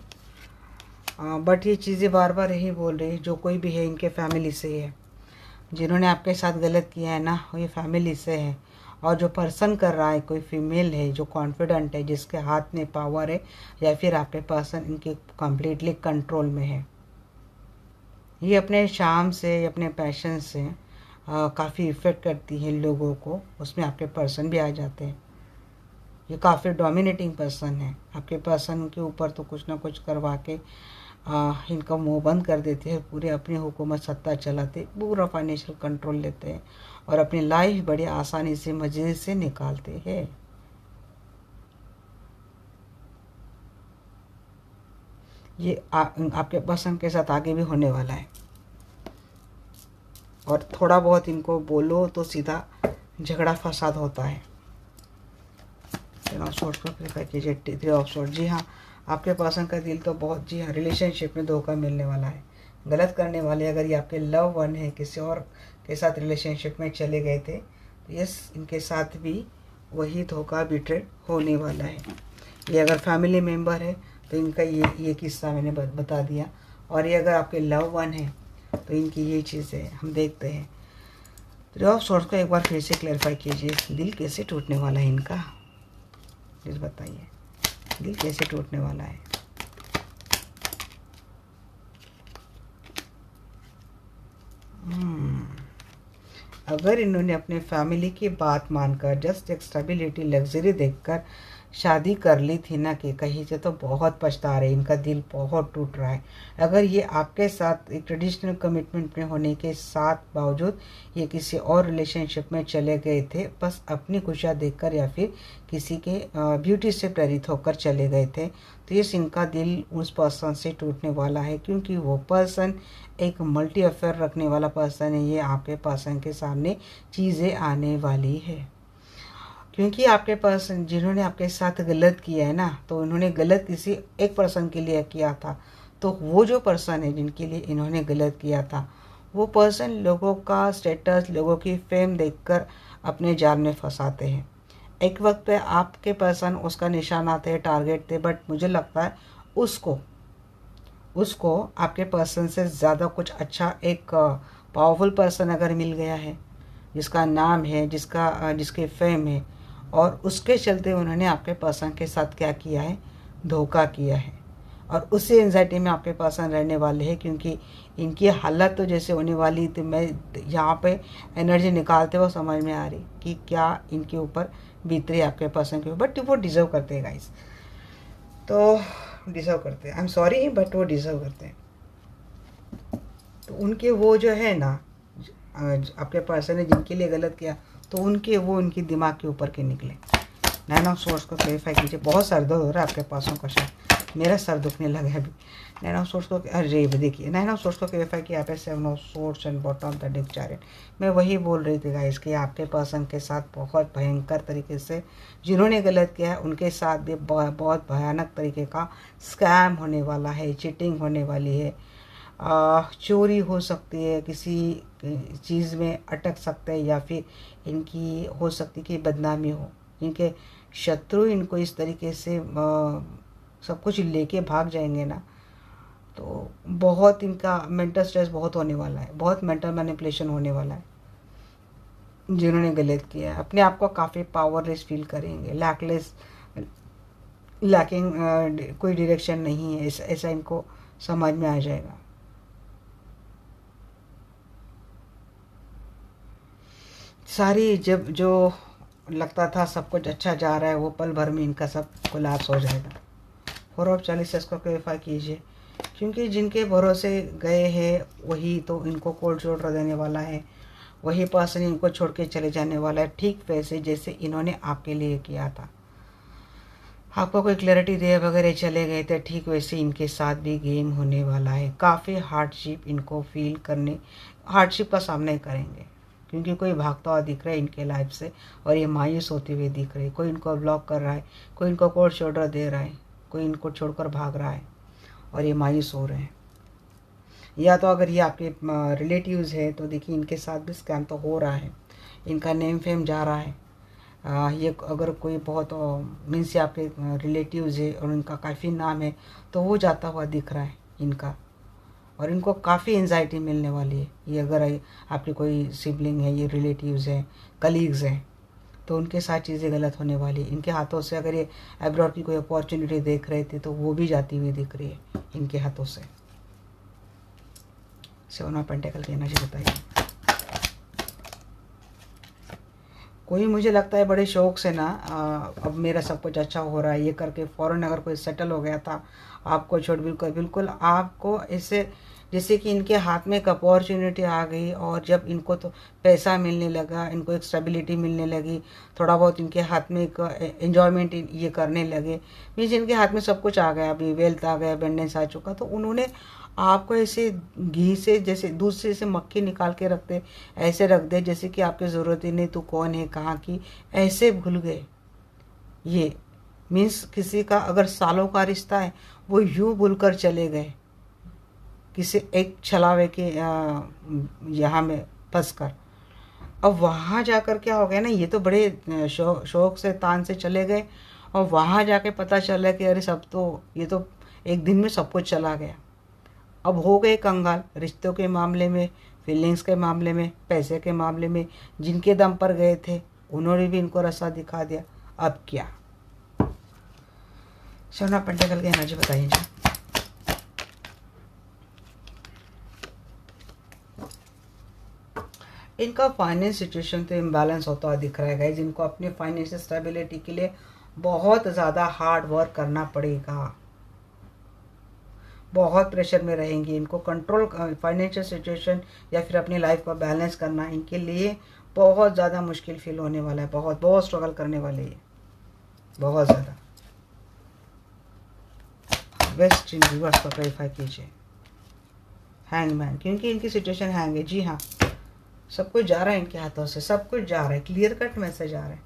बट ये चीज़ें बार बार यही बोल रही है, जो कोई भी है इनके फैमिली से है, जिन्होंने आपके साथ गलत किया है ना, वो ये फैमिली से है। और जो पर्सन कर रहा है कोई फीमेल है जो कॉन्फिडेंट है, जिसके हाथ में पावर है, या फिर आपके पर्सन इनके कम्प्लीटली कंट्रोल में है। ये अपने शाम से, अपने पैशन से काफ़ी इफ़ेक्ट करती है लोगों को, उसमें आपके पर्सन भी आ जाते हैं। ये काफ़ी डोमिनेटिंग पर्सन है, आपके पर्सन के ऊपर तो कुछ ना कुछ करवा के इनका मुंह बंद कर देते हैं, पूरे अपनी हुकूमत सत्ता चलाते, पूरा फाइनेंशियल कंट्रोल लेते हैं और अपनी लाइफ बड़ी आसानी से मज़े से निकालते हैं। ये आपके पर्सन के साथ आगे भी होने वाला है। और थोड़ा बहुत इनको बोलो तो सीधा झगड़ा फसाद होता है। सोर्स को प्रेफर कीजिए। 3 ऑफ सोर्स, जी हाँ, आपके पर्सन का दिल तो बहुत, जी हाँ, रिलेशनशिप में धोखा मिलने वाला है। गलत करने वाले अगर ये आपके लव वन है, किसी और के साथ रिलेशनशिप में चले गए थे, तो यस, इनके साथ भी वही धोखा बिट्रेड होने वाला है। ये अगर फैमिली मेम्बर है तो इनका ये किस्सा मैंने बता दिया। और ये अगर आपके लव वन है तो इनकी ये चीज़ें हम देखते हैं। 3 ऑफ सोर्स को एक बार फिर से क्लैरिफाई कीजिए। दिल कैसे टूटने वाला है इनका, प्लीज़ बताइए, दिल कैसे टूटने वाला है। अगर इन्होंने अपने फैमिली की बात मानकर जस्ट एक स्टेबिलिटी, लग्जरी देखकर शादी कर ली थी ना, कि कहीं से तो बहुत पछता रहे, इनका दिल बहुत टूट रहा है। अगर ये आपके साथ एक ट्रेडिशनल कमिटमेंट में होने के साथ बावजूद ये किसी और रिलेशनशिप में चले गए थे, बस अपनी खुशियाँ देखकर या फिर किसी के ब्यूटी से प्रेरित होकर चले गए थे, तो ये इनका दिल उस पर्सन से टूटने वाला है, क्योंकि वो पर्सन एक मल्टी अफेयर रखने वाला पर्सन है। ये आपके पर्सन के सामने चीज़ें आने वाली है, क्योंकि आपके पर्सन जिन्होंने आपके साथ गलत किया है ना, तो उन्होंने गलत किसी एक पर्सन के लिए किया था। तो वो जो पर्सन है जिनके लिए इन्होंने गलत किया था, वो पर्सन लोगों का स्टेटस, लोगों की फेम देखकर अपने जाल में फंसाते हैं। एक वक्त पे आपके पर्सन उसका निशाना थे, टारगेट थे, बट मुझे लगता है उसको आपके पर्सन से ज़्यादा कुछ अच्छा एक पावरफुल पर्सन अगर मिल गया है, जिसका नाम है, जिसके फेम है, और उसके चलते उन्होंने आपके पर्सन के साथ क्या किया है, धोखा किया है। और उसी एंजाइटी में आपके पर्सन रहने वाले हैं, क्योंकि इनकी हालत तो जैसे होने वाली थी, मैं यहाँ पे एनर्जी निकालते हुए समझ में आ रही कि क्या इनके ऊपर बीत रही है आपके पर्सन के ऊपर। बट वो डिज़र्व करते हैं गाइस, तो डिज़र्व करते हैं, आई एम सॉरी बट वो डिज़र्व करते हैं। तो उनके वो जो है ना, आपके पर्सन ने जिनके लिए गलत किया, तो उनकी दिमाग के ऊपर के निकले। 9 ऑफ सोर्स को क्लेरिफाई कीजिए। बहुत सर दर्द हो रहा है आपके पर्सन का, शायद मेरा सर दुखने लगा है अभी। 9 ऑफ सोर्स को, अरे देखिए, 9 ऑफ सोर्स को क्लेरिफाई किया पे 7 of source and bottom of the deck chariot. मैं वही बोल रही थी गाइस कि आपके पर्सन के साथ बहुत भयंकर तरीके से जिन्होंने गलत किया है उनके साथ भी बहुत भयानक तरीके का स्कैम होने वाला है, चीटिंग होने वाली है, चोरी हो सकती है, किसी चीज़ में अटक सकते हैं, या फिर इनकी हो सकती कि बदनामी हो, इनके शत्रु इनको इस तरीके से सब कुछ लेके भाग जाएंगे ना, तो बहुत इनका मेंटल स्ट्रेस बहुत होने वाला है, बहुत मेंटल मैनिपुलेशन होने वाला है। जिन्होंने गलत किया है अपने आप को काफ़ी पावरलेस फील करेंगे, लैकिंग कोई डायरेक्शन नहीं है, ऐसा इनको समझ में आ जाएगा। सारी जब जो लगता था सब कुछ अच्छा जा रहा है, वो पल भर में इनका सब कोलैप्स हो जाएगा। 4 ऑफ चैलिसेस को क्लेरिफाई कीजिए, क्योंकि जिनके भरोसे गए हैं वही तो इनको कोल्ड शोल्डर देने वाला है, वही पर्सन इनको छोड़ के चले जाने वाला है, ठीक वैसे जैसे इन्होंने आपके लिए किया था। आपको कोई क्लैरिटी दिए बगैर चले गए थे, ठीक वैसे इनके साथ भी गेम होने वाला है। काफ़ी हार्डशिप इनको फील करने, हार्डशिप का सामना करेंगे, क्योंकि कोई भागता हुआ दिख रहा है इनके लाइफ से और ये मायूस होते हुए दिख रहे हैं। कोई इनको ब्लॉक कर रहा है, कोई इनको कोल्ड शोल्डर दे रहा है, कोई इनको छोड़कर भाग रहा है और ये मायूस हो रहे हैं। या तो अगर ये आपके रिलेटिव्स है तो देखिए इनके साथ भी स्कैम तो हो रहा है, इनका नेम फेम जा रहा है। ये अगर कोई बहुत मीन्स ये आपके रिलेटिव्स है और इनका काफ़ी नाम है, तो वो जाता हुआ दिख रहा है इनका, और इनको काफ़ी एंजाइटी मिलने वाली है। ये अगर आपके कोई सिबलिंग है, ये रिलेटिव्स हैं, कलीग्स हैं, तो उनके साथ चीज़ें गलत होने वाली। इनके हाथों से अगर ये अब्रॉड की कोई अपॉर्चुनिटी देख रहे थे तो वो भी जाती हुई दिख रही है इनके हाथों से। सेवन ऑफ पेंटिकल की एनर्जी बताइए। कोई मुझे लगता है बड़े शौक से ना अब मेरा सब कुछ अच्छा हो रहा है ये करके फ़ौरन अगर कोई सेटल हो गया था आपको छोड़, बिल्कुल बिल्कुल आपको ऐसे जैसे कि इनके हाथ में एक अपॉर्चुनिटी आ गई और जब इनको तो पैसा मिलने लगा, इनको एक स्टेबिलिटी मिलने लगी, थोड़ा बहुत इनके हाथ में एक एंजॉयमेंट ये करने लगे, मीन्स इनके हाथ में सब कुछ आ गया, अभी वेल्थ आ गया, अबंडेंस आ चुका, तो उन्होंने आपको ऐसे घी से जैसे दूध से जैसे मक्खी निकाल के रखते ऐसे रख दे जैसे कि आपकी ज़रूरत ही नहीं, तू कौन है कहाँ की, ऐसे भूल गए। ये मीन्स किसी का अगर सालों का रिश्ता है वो यूँ भूल कर चले गए किसी एक छलावे के यहाँ में फंस कर। अब वहाँ जाकर क्या हो गया ना, ये तो बड़े शौक से तान से चले गए और वहाँ जाके पता चला कि अरे सब तो ये तो एक दिन में सब कुछ चला गया। अब हो गए कंगाल रिश्तों के मामले में, फीलिंग्स के मामले में, पैसे के मामले में। जिनके दम पर गए थे उन्होंने भी इनको रास्ता दिखा दिया। अब क्या? सोना पेंटिकल की एनर्जी बताइए जी। इनका फाइनेंस सिचुएशन तो इम्बैलेंस होता हुआ दिख रहा है गाइस। इनको अपने फाइनेंशियल स्टेबिलिटी के लिए बहुत ज़्यादा हार्ड वर्क करना पड़ेगा, बहुत प्रेशर में रहेंगे। इनको कंट्रोल फाइनेंशियल सिचुएशन या फिर अपनी लाइफ को बैलेंस करना इनके लिए बहुत ज़्यादा मुश्किल फील होने वाला है, बहुत बहुत स्ट्रगल करने वाले हैं, बहुत ज़्यादा। वेस्ट इन रिवर्स को क्लैरिफाई कीजिए। हैंगमैन, क्योंकि इनकी सिचुएशन हैंग है। जी हाँ, सब कुछ जा रहा है इनके हाथों से, सब कुछ जा रहा है, क्लियर कट मैसेज आ रहा है।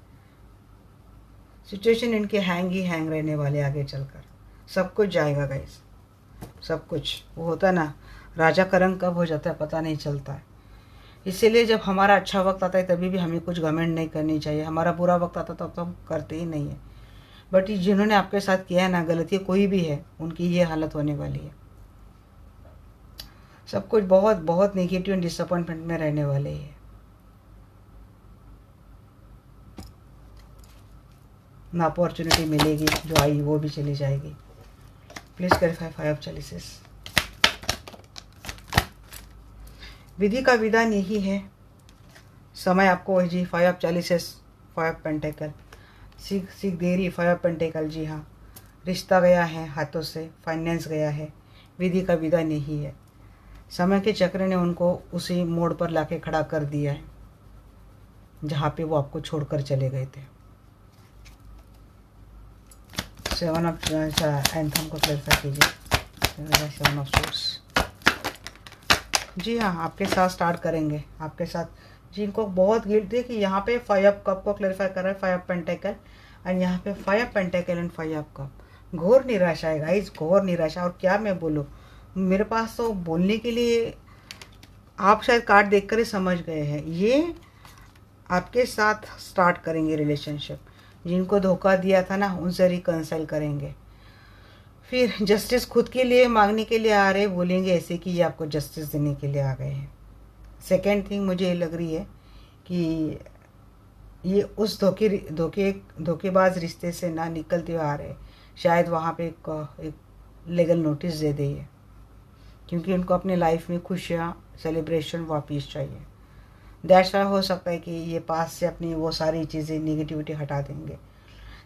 सिचुएशन इनके हैंग ही हैंग रहने वाले आगे चलकर, सब कुछ जाएगा गाइस, सब कुछ। वो होता है ना, राजा का रंग कब हो जाता है पता नहीं चलता है। इसीलिए जब हमारा अच्छा वक्त आता है तभी भी हमें कुछ घमंड नहीं करनी चाहिए, हमारा बुरा वक्त आता तब तो हम करते ही नहीं है। बट जिन्होंने आपके साथ किया है ना, गलती कोई भी है, उनकी ये हालत होने वाली है। सब कुछ बहुत बहुत नेगेटिव एंड डिसअपॉइंटमेंट में रहने वाले हैं। ना अपॉर्चुनिटी मिलेगी, जो आई वो भी चली जाएगी। Please clarify 5 choices. विधि का विधान यही है, समय आपको है जी। 5 चॉइसेस, 5 पेंटिकल, सीख दे रही 5 पेंटिकल। जी हाँ, रिश्ता गया है हाथों से, फाइनेंस गया है, विधि का विधान यही है। समय के चक्र ने उनको उसी मोड़ पर लाके खड़ा कर दिया है जहाँ पे वो आपको छोड़कर चले गए थे। 7 ऑफ एंथम को क्लैरिफाई कीजिए। 7 ऑफ सोर्स। जी हाँ, आपके साथ स्टार्ट करेंगे, आपके साथ जिनको बहुत गिल्ट थी कि यहाँ पे 5 कप को क्लैरिफाई कर रहा है, 5 पेंटिकल, एंड यहाँ पे 5 पेंटिकल एंड 5 कप। घोर निराशा है गाइस, घोर निराशा। और क्या मैं बोलूँ, मेरे पास तो बोलने के लिए, आप शायद कार्ड देखकर ही समझ गए हैं। ये आपके साथ स्टार्ट करेंगे रिलेशनशिप, जिनको धोखा दिया था ना उनसे रिकंसाइल करेंगे, फिर जस्टिस खुद के लिए मांगने के लिए आ रहे, बोलेंगे ऐसे कि ये आपको जस्टिस देने के लिए आ गए हैं। सेकेंड थिंग मुझे ये लग रही है कि ये उस धोखेबाज रिश्ते से ना निकलते हुए आ रहे, शायद वहाँ पे एक लीगल नोटिस दे दे, क्योंकि उनको अपने लाइफ में खुशियाँ, सेलिब्रेशन वापिस चाहिए। दैट्स वाई हो सकता है कि ये पास से अपनी वो सारी चीज़ें निगेटिविटी हटा देंगे।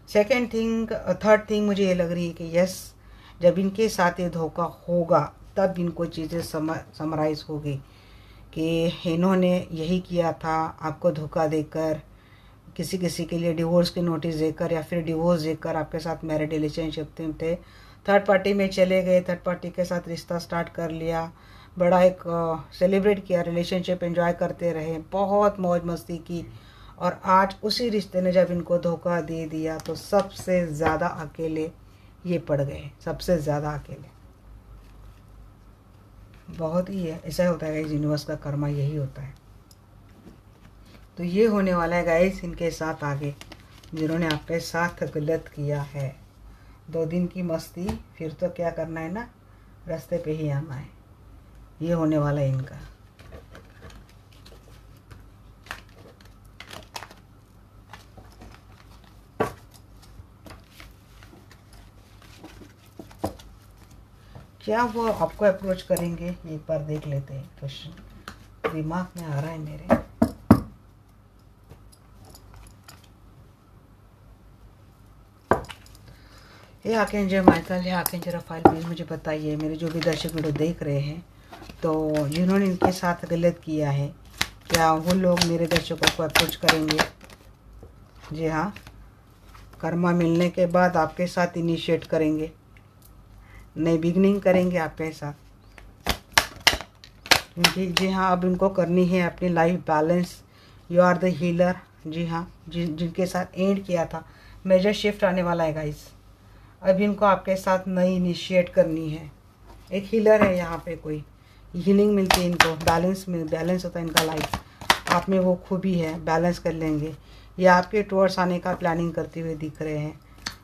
सेकेंड थिंग, थर्ड थिंग मुझे ये लग रही है कि यस, जब इनके साथ ये धोखा होगा तब इनको चीज़ें समराइज होगी कि इन्होंने यही किया था, आपको धोखा देकर, किसी किसी के लिए डिवोर्स की नोटिस देकर या फिर डिवोर्स देकर आपके साथ मैरिड रिलेशनशिप थे, थर्ड पार्टी में चले गए, थर्ड पार्टी के साथ रिश्ता स्टार्ट कर लिया, बड़ा एक सेलिब्रेट किया, रिलेशनशिप एंजॉय करते रहे, बहुत मौज मस्ती की, और आज उसी रिश्ते ने जब इनको धोखा दे दिया तो सबसे ज़्यादा अकेले ये पड़ गए, सबसे ज़्यादा अकेले। बहुत ही है, ऐसा होता है गाइस, यूनिवर्स का कर्मा यही होता है। तो ये होने वाला है गाइस इनके साथ आगे, जिन्होंने आपके साथ गलत किया है। 2 दिन की मस्ती, फिर तो क्या करना है ना, रास्ते पे ही आना है। ये होने वाला है इनका। क्या वो आपको अप्रोच करेंगे, एक बार देख लेते हैं। क्वेश्चन दिमाग में आ रहा है मेरे। हे आर्कएंजल माइकल, हे आर्कएंजल रफाएल, प्लीज़ मुझे बताइए, मेरे जो भी दर्शक वीडियो देख रहे हैं, तो जिन्होंने इनके साथ गलत किया है, क्या वो लोग मेरे दर्शकों को अप्रोच करेंगे? जी हाँ, कर्मा मिलने के बाद आपके साथ इनिशिएट करेंगे, नई बिगनिंग करेंगे आपके साथ, क्योंकि जी हाँ अब इनको करनी है अपनी life balance. You are the healer. जी हाँ, जिनके साथ एंड किया था, मेजर शिफ्ट आने वाला है गाइस। अब इनको आपके साथ नई इनिशिएट करनी है। एक हीलर है यहाँ पे, कोई हीलिंग मिलती है इनको, बैलेंस होता है इनका लाइफ। आप में वो खूबी है, बैलेंस कर लेंगे। ये आपके टूवर्ड्स आने का प्लानिंग करते हुए दिख रहे हैं,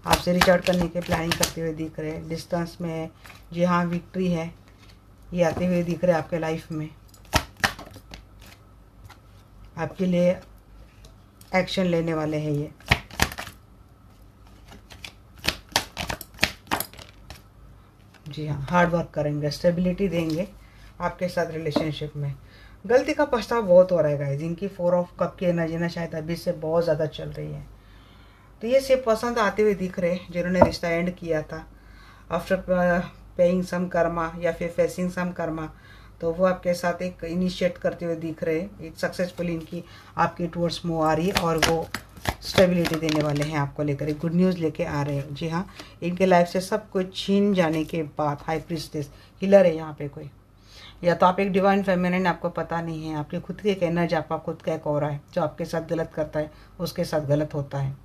आपसे रिच आउट करने की प्लानिंग करते हुए दिख रहे हैं। डिस्टेंस में है, जी हाँ विक्ट्री है, ये आते हुए दिख रहे हैं आपके लाइफ में। आपके लिए एक्शन लेने वाले हैं ये। जी हाँ, हार्ड वर्क करेंगे, स्टेबिलिटी देंगे आपके साथ रिलेशनशिप में। गलती का पछतावा बहुत हो रहा है गाइस। इनकी 4 ऑफ कप की एनर्जी ना शायद अभी से बहुत ज़्यादा चल रही है। तो ये सिर्फ पसंद आते हुए दिख रहे हैं जिन्होंने रिश्ता एंड किया था आफ्टर पेइंग सम कर्मा या फिर फेसिंग सम कर्मा। तो वो आपके साथ एक इनिशिएट करते हुए दिख रहे हैं। एक सक्सेसफुल इनकी आपकी टूवर्ड्स मूव आ रही है और वो स्टेबिलिटी देने वाले हैं आपको लेकर, एक गुड न्यूज़ लेके आ रहे हैं। जी हाँ, इनके लाइफ से सब कुछ छीन जाने के बाद हाई प्रीस्टेस हीलर है यहाँ पे कोई, या तो आप एक डिवाइन फेमिनिन, आपको पता नहीं है, आपकी खुद की एक एनर्जी, आपका खुद का एक ऑरा है जो आपके साथ गलत करता है, उसके साथ गलत होता है।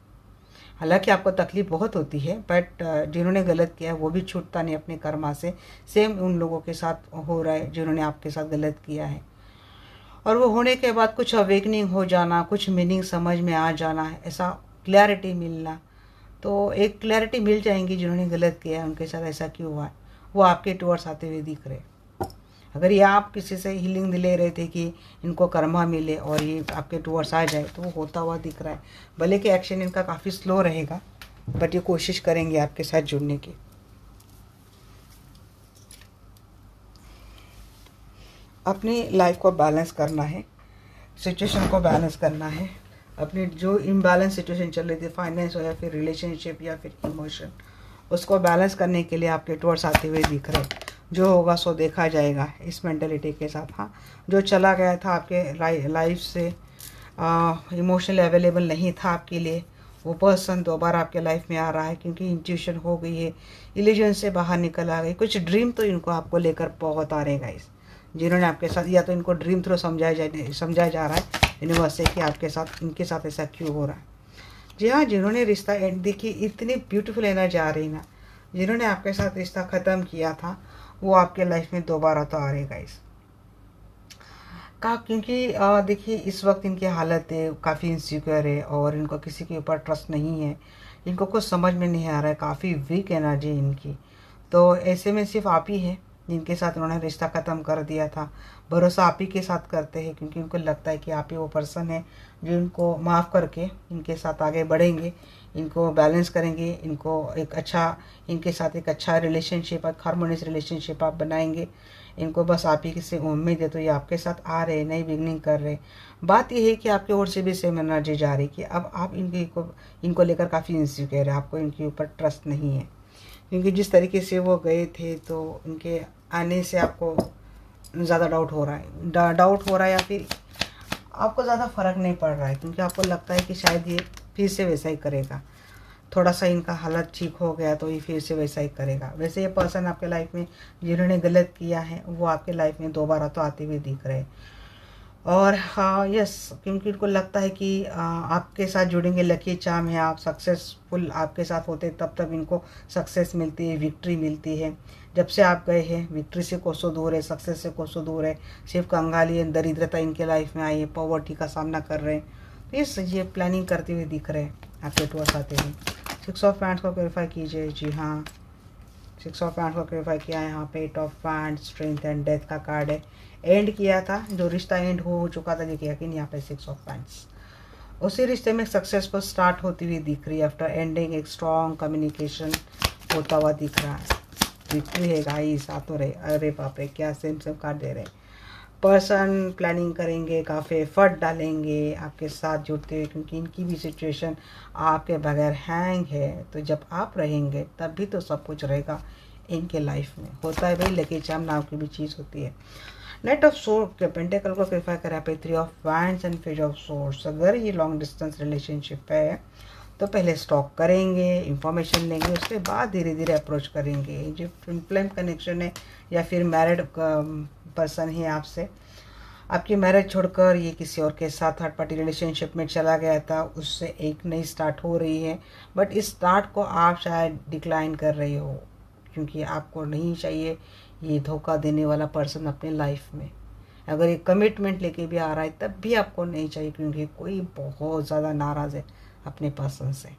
हालांकि आपको तकलीफ बहुत होती है, बट जिन्होंने गलत किया है वो भी छूटता नहीं अपने कर्मा से। सेम उन लोगों के साथ हो रहा है जिन्होंने आपके साथ गलत किया है। और वो होने के बाद कुछ अवेकनिंग हो जाना, कुछ मीनिंग समझ में आ जाना, ऐसा क्लैरिटी मिलना। तो एक क्लैरिटी मिल जाएंगी जिन्होंने गलत किया है, उनके साथ ऐसा क्यों हुआ है, वो आपके टूवर्ड्स आते हुए दिख रहे। अगर ये आप किसी से हीलिंग ले रहे थे कि इनको कर्मा मिले और ये आपके टूवर्ड्स आ जाए, तो वो होता हुआ दिख रहा है। भले कि एक्शन इनका काफ़ी स्लो रहेगा, बट ये कोशिश करेंगे आपके साथ जुड़ने की। अपनी लाइफ को बैलेंस करना है, सिचुएशन को बैलेंस करना है। अपनी जो इम्बैलेंस सिचुएशन चल रही थी, फाइनेंस हो या फिर रिलेशनशिप या फिर इमोशन, उसको बैलेंस करने के लिए आपके टूवर्ड्स आते हुए दिख रहे। जो होगा सो देखा जाएगा, इस मेंटेलिटी के साथ। हाँ, जो चला गया था आपके लाइफ से, इमोशनल अवेलेबल नहीं था आपके लिए, वो पर्सन दोबारा आपके लाइफ में आ रहा है, क्योंकि इंट्यूशन हो गई है, इल्यूजन से बाहर निकल आ गई। कुछ ड्रीम तो इनको आपको लेकर बहुत आ रहे हैं गाइस, जिन्होंने आपके साथ, या तो इनको ड्रीम थ्रू समझाया जा रहा है यूनिवर्स से कि आपके साथ, इनके साथ ऐसा क्यों हो रहा है। जी हाँ, जिन्होंने रिश्ता एंड, देखिए इतनी ब्यूटीफुल एनर्जी आ रही ना, जिन्होंने आपके साथ रिश्ता ख़त्म किया था वो आपके लाइफ में दोबारा तो आ रहे गाइस का, क्योंकि देखिए इस वक्त इनकी हालत है काफ़ी इनसिक्योर है और इनको किसी के ऊपर ट्रस्ट नहीं है, इनको कुछ समझ में नहीं आ रहा है, काफ़ी वीक एनर्जी इनकी। तो ऐसे में सिर्फ आप ही है जिनके साथ उन्होंने रिश्ता ख़त्म कर दिया था। भरोसा आप ही के साथ करते हैं, क्योंकि उनको लगता है कि आप ही वो पर्सन है जो इनको माफ़ करके इनके साथ आगे बढ़ेंगे, इनको बैलेंस करेंगे, इनको एक अच्छा, इनके साथ एक अच्छा रिलेशनशिप, एक हार्मोनियस रिलेशनशिप आप बनाएंगे। इनको बस आप ही से उम्मीद है, तो ये आपके साथ आ रहे, नई बिगनिंग कर रहे। बात यह है कि आपकी ओर से भी सेम एनर्जी जा रही कि अब आप इनको लेकर काफ़ी इनसिक्योर है, आपको इनके ऊपर ट्रस्ट नहीं है, क्योंकि जिस तरीके से वो गए थे तो इनके आने से आपको ज़्यादा डाउट हो रहा है, या फिर आपको ज़्यादा फ़र्क नहीं पड़ रहा है, क्योंकि आपको लगता है कि शायद ये फिर से वैसा ही करेगा। थोड़ा सा इनका हालत ठीक हो गया तो ये फिर से वैसा ही करेगा। वैसे ये पर्सन आपके लाइफ में जिन्होंने गलत किया है वो आपके लाइफ में दोबारा तो आते हुए दिख रहे हैं। और हाँ यस, क्योंकि इनको लगता है कि आपके साथ जुड़ेंगे, लकी चार्म है, आप सक्सेसफुल आपके साथ होते तब इनको सक्सेस मिलती है, विक्ट्री मिलती है। जब से आप गए हैं विक्ट्री से कोसों दूर है, सक्सेस से कोसों दूर है। सिर्फ कंगाली, दरिद्रता इनके लाइफ में आई है, पॉवर्टी का सामना कर रहे हैं। तो ये प्लानिंग करते हुए दिख रहे हैं आपके टूवर्स आते हुए। 6 ऑफ पैंट्स को क्लेरिफाई कीजिए। जी हाँ, 6 ऑफ पैंट्स को क्लेरिफाई किया है यहाँ पे। 8 of pants, strength and death का कार्ड है। एंड किया था, जो रिश्ता एंड हो चुका था, देखिए यकीन यहाँ पे 6 ऑफ पैंट्स, उसी रिश्ते में सक्सेसफुल स्टार्ट होती हुई दिख रही है। आफ्टर एंडिंग एक स्ट्रॉन्ग कम्युनिकेशन होता हुआ दिख रहा है। विक्ट्री है गाइस, आ तो रहे। अरे बाप रे, क्या सेम कार्ड दे रहे हैं। पर्सन प्लानिंग करेंगे, काफ़ी एफर्ट डालेंगे आपके साथ जुड़ते हुए, क्योंकि इनकी भी सिचुएशन आपके बगैर हैंग है। तो जब आप रहेंगे तब भी तो सब कुछ रहेगा इनके लाइफ में। होता है भाई, लकी चार्म नाम की भी चीज़ होती है। नाइट ऑफ सोर्ड पेंटेकल को क्लिफाई करा पे 3 of wands and page of swords. अगर ये लॉन्ग डिस्टेंस रिलेशनशिप है तो पहले स्टॉक करेंगे, इंफॉर्मेशन लेंगे, उसके बाद धीरे धीरे अप्रोच करेंगे। जो ट्विन फ्लेम कनेक्शन है या फिर मैरिड पर्सन है आपसे, आपकी मैरिज छोड़कर ये किसी और के साथ थर्ड पार्टी रिलेशनशिप में चला गया था, उससे एक नई स्टार्ट हो रही है। बट इस स्टार्ट को आप शायद डिक्लाइन कर रहे हो, क्योंकि आपको नहीं चाहिए ये धोखा देने वाला पर्सन अपने लाइफ में। अगर ये कमिटमेंट लेके भी आ रहा है तब भी आपको नहीं चाहिए, क्योंकि कोई बहुत ज़्यादा नाराज़ है अपने पर्सन से।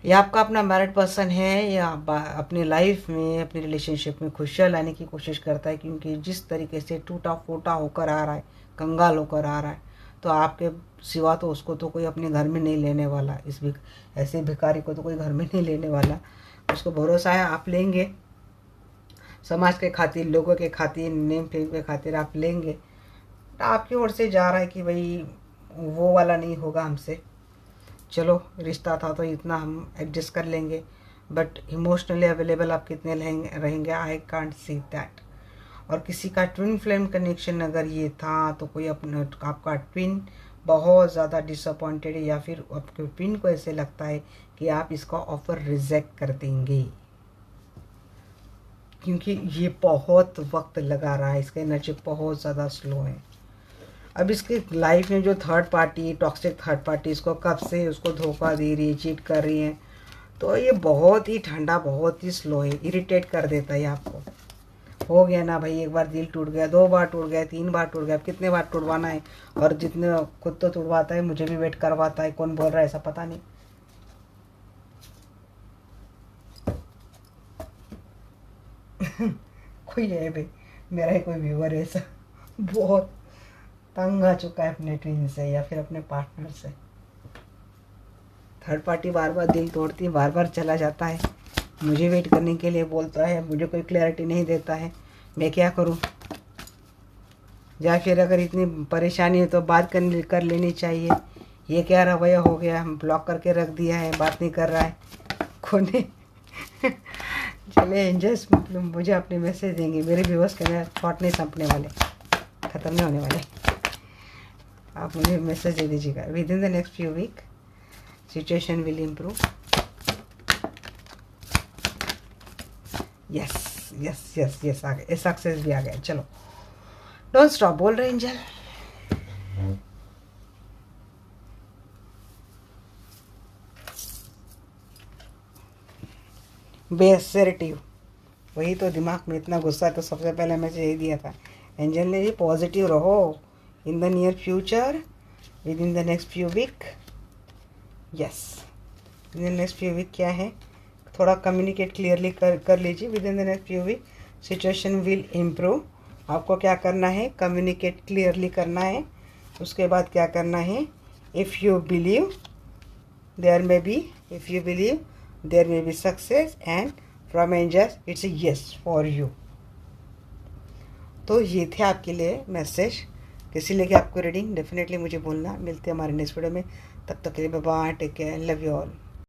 या आपका अपना मैरिड पर्सन है या अपनी लाइफ में, अपनी रिलेशनशिप में खुशियाँ लाने की कोशिश करता है, क्योंकि जिस तरीके से टूटा फूटा होकर आ रहा है, कंगाल होकर आ रहा है, तो आपके सिवा तो उसको तो कोई अपने घर में नहीं लेने वाला। ऐसे भिखारी को तो कोई घर में नहीं लेने वाला। उसको भरोसा है आप लेंगे, समाज के खातिर, लोगों के खातिर, नेम फेम के खातिर आप लेंगे। आपकी ओर से जा रहा है कि भाई वो वाला नहीं होगा हमसे, चलो रिश्ता था तो इतना हम एडजस्ट कर लेंगे, बट इमोशनली अवेलेबल आप कितने रहेंगे, आई कांट सी दैट। और किसी का ट्विन फ्लेम कनेक्शन अगर ये था तो कोई आपका ट्विन बहुत ज़्यादा डिसअपॉइंटेड है, या फिर आपके ट्विन को ऐसे लगता है कि आप इसका ऑफर रिजेक्ट कर देंगे, क्योंकि ये बहुत वक्त लगा रहा है, इसका एनर्जी बहुत ज़्यादा स्लो है। अब इसकी लाइफ में जो third party, toxic third party, इसको कब से उसको धोखा दे रही है, चीट कर रही है, तो ये बहुत ही ठंडा, बहुत ही स्लो है, इरिटेट कर देता है आपको। हो गया ना भाई, एक बार दिल टूट गया, 2 बार टूट गया, 3 बार टूट गया, अब कितने बार टूटवाना है। और जितने खुद तो टूटवाता है, मुझे भी वेट करवाता है। कौन बोल रहा है ऐसा पता नहीं। कोई है भाई, मेरा ही कोई व्यूअर है ऐसा, बहुत तंग आ चुका है अपने ट्विन से या फिर अपने पार्टनर से। थर्ड पार्टी बार बार दिल तोड़ती है, बार बार चला जाता है, मुझे वेट करने के लिए बोलता है, मुझे कोई क्लैरिटी नहीं देता है, मैं क्या करूं। या फिर अगर इतनी परेशानी है तो बात कर लेनी चाहिए। ये क्या रवैया हो गया, हम ब्लॉक करके रख दिया है, बात नहीं कर रहा है कोने। चले एंजल्स मुझे अपने मैसेज देंगे, मेरे व्यूअर्स के थॉट नहीं संपने वाले, ख़त्म नहीं होने वाले। आप मुझे मैसेज दे दीजिएगा। Within the next few week situation will improve. Yes yes yes yes, आ गए, सक्सेस भी आ गया। चलो डोंट स्टॉप बोल रहे एंजल। बेअसर्टिव, वही तो दिमाग में इतना गुस्सा है, तो सबसे पहले मैसेज यही दिया था एंजल ने, पॉजिटिव रहो in the near future, within the next few week. Yes, within the next few week क्या है, थोड़ा कम्युनिकेट क्लियरली कर लीजिए। Within the next few week situation will improve. आपको क्या करना है, कम्युनिकेट क्लियरली करना है। उसके बाद क्या करना है, if you believe there may be, if you believe there may be success, and from angels it's a yes for you. तो ये थे आपके लिए मैसेज। कैसी लगी आपको रीडिंग, डेफिनेटली मुझे बोलना। मिलते हैं हमारे नेक्स्ट वीडियो में, तब तक के लिए bye bye, take care, love you all.